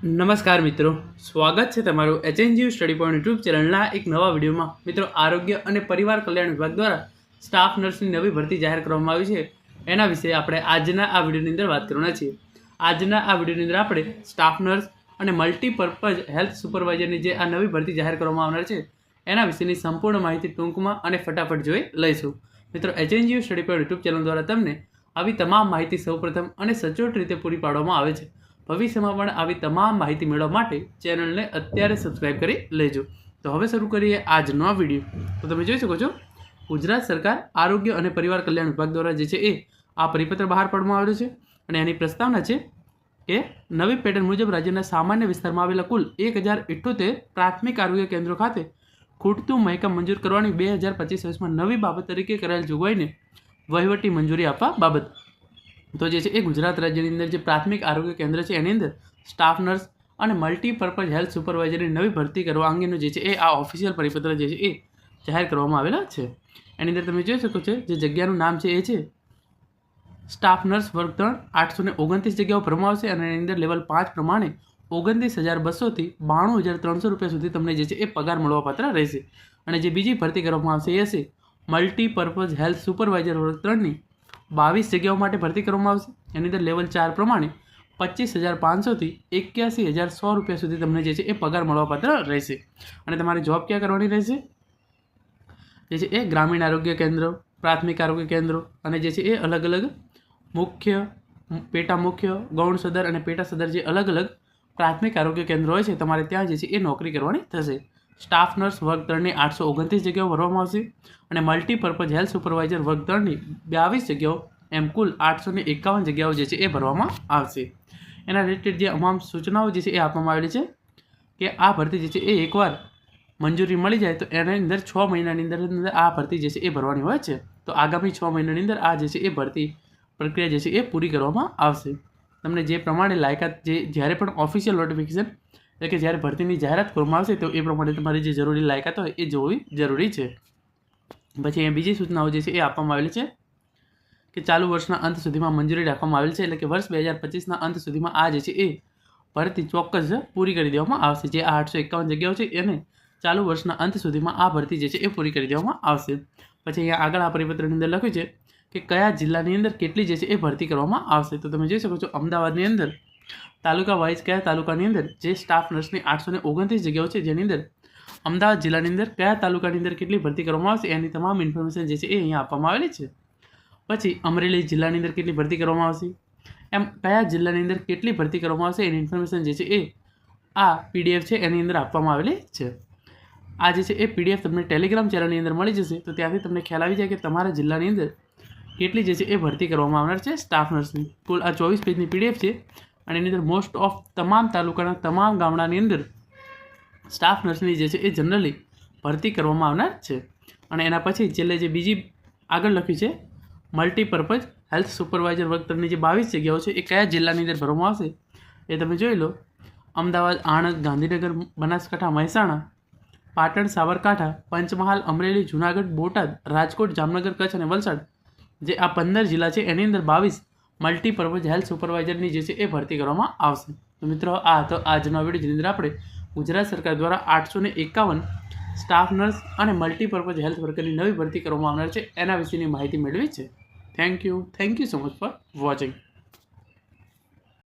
નમસ્કાર મિત્રો, સ્વાગત છે તમારું એચએનજીયુ સ્ટડી પોઈન્ટ યુટ્યુબ ચેનલના એક નવા વિડીયોમાં. મિત્રો, આરોગ્ય અને પરિવાર કલ્યાણ વિભાગ દ્વારા સ્ટાફ નર્સની નવી ભરતી જાહેર કરવામાં આવી છે. એના વિશે આપણે આજના આ વિડીયોની અંદર વાત કરવાના છીએ. આજના આ વિડીયોની અંદર આપણે સ્ટાફ નર્સ અને મલ્ટીપર્પઝ હેલ્થ સુપરવાઇઝરની જે આ નવી ભરતી જાહેર કરવામાં આવનાર છે એના વિશેની સંપૂર્ણ માહિતી ટૂંકમાં અને ફટાફટ જોઈ લઈશું. મિત્રો, HNGU study point YouTube channel દ્વારા તમને આવી તમામ માહિતી સૌપ્રથમ અને સચોટ રીતે પૂરી પાડવામાં આવે છે. ભવિષ્યમાં પણ આવી તમામ માહિતી મેળવવા માટે ચેનલને અત્યારે સબસ્ક્રાઇબ કરી લેજો. તો હવે શરૂ કરીએ આજનો વિડીયો. તો તમે જોઈ શકો છો, ગુજરાત સરકાર આરોગ્ય અને પરિવાર કલ્યાણ વિભાગ દ્વારા જે છે એ આ પરિપત્ર બહાર પાડવામાં આવ્યો છે અને એની પ્રસ્તાવના છે કે નવી પેટર્ન મુજબ રાજ્યના સામાન્ય વિસ્તારમાં આવેલા કુલ 1078 પ્રાથમિક આરોગ્ય કેન્દ્રો ખાતે ખૂટતું મહેકમ મંજૂર કરવાની 2025-26માં નવી બાબત તરીકે કરાયેલ જોગવાઈને વહીવટી મંજૂરી આપવા બાબત. તો જે છે એ ગુજરાત રાજ્યની અંદર જે પ્રાથમિક આરોગ્ય કેન્દ્ર છે એની અંદર સ્ટાફ નર્સ અને મલ્ટીપર્પઝ હેલ્થ સુપરવાઇઝરની નવી ભરતી કરવા અંગેનું જે છે એ આ ઓફિશિયલ પરિપત્ર જે છે એ જાહેર કરવામાં આવેલા છે. એની અંદર તમે જોઈ શકો છો, જે જગ્યાનું નામ છે એ છે સ્ટાફ નર્સ વર્ગ 3. 829 જગ્યાઓ ભરવામાં આવશે અને એની અંદર લેવલ 5 પ્રમાણે 29,200 થી 92,300 રૂપિયા સુધી તમને જે છે એ પગાર મળવાપાત્ર રહેશે. અને જે બીજી ભરતી કરવામાં આવશે એ હશે મલ્ટીપર્પઝ હેલ્થ સુપરવાઇઝર વર્ગ 3ની 22 જગ્યાઓ માટે ભરતી કરવામાં આવશે. એની અંદર લેવલ 4 પ્રમાણે 25,500 થી 81,100 રૂપિયા સુધી તમને જે છે એ પગાર મળવાપાત્ર રહેશે. અને તમારી જોબ ક્યાં કરવાની રહેશે? જે છે એ ગ્રામીણ આરોગ્ય કેન્દ્રો, પ્રાથમિક આરોગ્ય કેન્દ્રો અને જે છે એ અલગ અલગ મુખ્ય, પેટા મુખ્ય, ગૌણ સદર અને પેટા સદર જે અલગ અલગ પ્રાથમિક આરોગ્ય કેન્દ્રો હોય છે તમારે ત્યાં જે છે એ નોકરી કરવાની થશે. સ્ટાફ નર્સ વર્ગ 3ની 829 જગ્યાઓ ભરવામાં આવશે અને મલ્ટીપર્પઝ હેલ્થ સુપરવાઇઝર વર્ગ 3ની 22 જગ્યાઓ, એમ કુલ 851 જગ્યાઓ જે છે એ ભરવામાં આવશે. એના રિલેટેડ જે તમામ સૂચનાઓ જે છે એ આપવામાં આવેલી છે કે આ ભરતી જે છે એ એકવાર મંજૂરી મળી જાય તો એની અંદર 6 મહિનાની અંદર આ ભરતી જે છે એ ભરવાની હોય છે. તો આગામી 6 મહિનાની અંદર આ જે છે એ ભરતી પ્રક્રિયા જે છે એ પૂરી કરવામાં આવશે. તમને જે પ્રમાણે લાયકાત, જે જ્યારે પણ ઓફિશિયલ નોટિફિકેશન એટલે કે જ્યારે ભરતીની જાહેરાત કરવામાં આવશે તો એ પ્રમાણે તમારી જે જરૂરી લાયકાત હોય એ જોવી જરૂરી છે. પછી અહીંયા બીજી સૂચનાઓ જે છે એ આપવામાં આવેલી છે કે ચાલુ વર્ષના અંત સુધીમાં મંજૂરી રાખવામાં આવેલ છે, એટલે કે વર્ષ 2025ના અંત સુધીમાં આ જે છે એ ભરતી ચોક્કસ પૂરી કરી દેવામાં આવશે. જે આ 851 જગ્યાઓ છે એને ચાલુ વર્ષના અંત સુધીમાં આ ભરતી જે છે એ પૂરી કરી દેવામાં આવશે. પછી અહીંયા આગળ આ પરિપત્રની અંદર લખ્યું છે કે કયા જિલ્લાની અંદર કેટલી જે છે એ ભરતી કરવામાં આવશે. તો તમે જોઈ શકો છો, અમદાવાદની અંદર તાલુકા વાઇઝ કયા તાલુકાની અંદર જે સ્ટાફ નર્સની 829 જગ્યાઓ છે જેની અંદર અમદાવાદ જિલ્લાની અંદર કયા તાલુકાની અંદર કેટલી ભરતી કરવામાં આવશે એની તમામ ઇન્ફોર્મેશન જે છે એ અહીંયા આપવામાં આવેલી છે. પછી અમરેલી જિલ્લાની અંદર કેટલી ભરતી કરવામાં આવશે, એમ કયા જિલ્લાની અંદર કેટલી ભરતી કરવામાં આવશે એની ઇન્ફોર્મેશન જે છે એ આ પીડીએફ છે એની અંદર આપવામાં આવેલી છે. આ જે છે એ પીડીએફ તમને ટેલિગ્રામ ચેનલની અંદર મળી જશે, તો ત્યાંથી તમને ખ્યાલ આવી જાય કે તમારા જિલ્લાની અંદર કેટલી જે છે એ ભરતી કરવામાં આવનાર છે સ્ટાફ નર્સની. કુલ આ 24 પેજની પીડીએફ છે અને એની અંદર મોસ્ટ ઓફ તમામ તાલુકાના તમામ ગામડાની અંદર સ્ટાફ નર્સની જે છે એ જનરલી ભરતી કરવામાં આવનાર છે. અને એના પછી છેલ્લે જે બીજી આગળ લખ્યું છે મલ્ટીપર્પઝ હેલ્થ સુપરવાઇઝર વર્ગ 3ની જે 22 જગ્યાઓ છે એ કયા જિલ્લાની અંદર ભરવામાં આવશે એ તમે જોઈ લો. અમદાવાદ, આણંદ, ગાંધીનગર, બનાસકાંઠા, મહેસાણા, પાટણ, સાબરકાંઠા, પંચમહાલ, અમરેલી, જૂનાગઢ, બોટાદ, રાજકોટ, જામનગર, કચ્છ અને વલસાડ જે આ 15 જિલ્લા છે એની અંદર 22 મલ્ટીપર્પઝ હેલ્થ સુપરવાઇઝરની જે છે એ ભરતી કરવામાં આવશે. તો મિત્રો, આ હતો આજનો વિડીયો જેની અંદર આપણે ગુજરાત સરકાર દ્વારા 851 સ્ટાફ નર્સ અને મલ્ટીપર્પઝ હેલ્થ વર્કરની નવી ભરતી કરવામાં આવનાર છે એના વિશેની માહિતી મેળવી છે. Thank you so much for watching.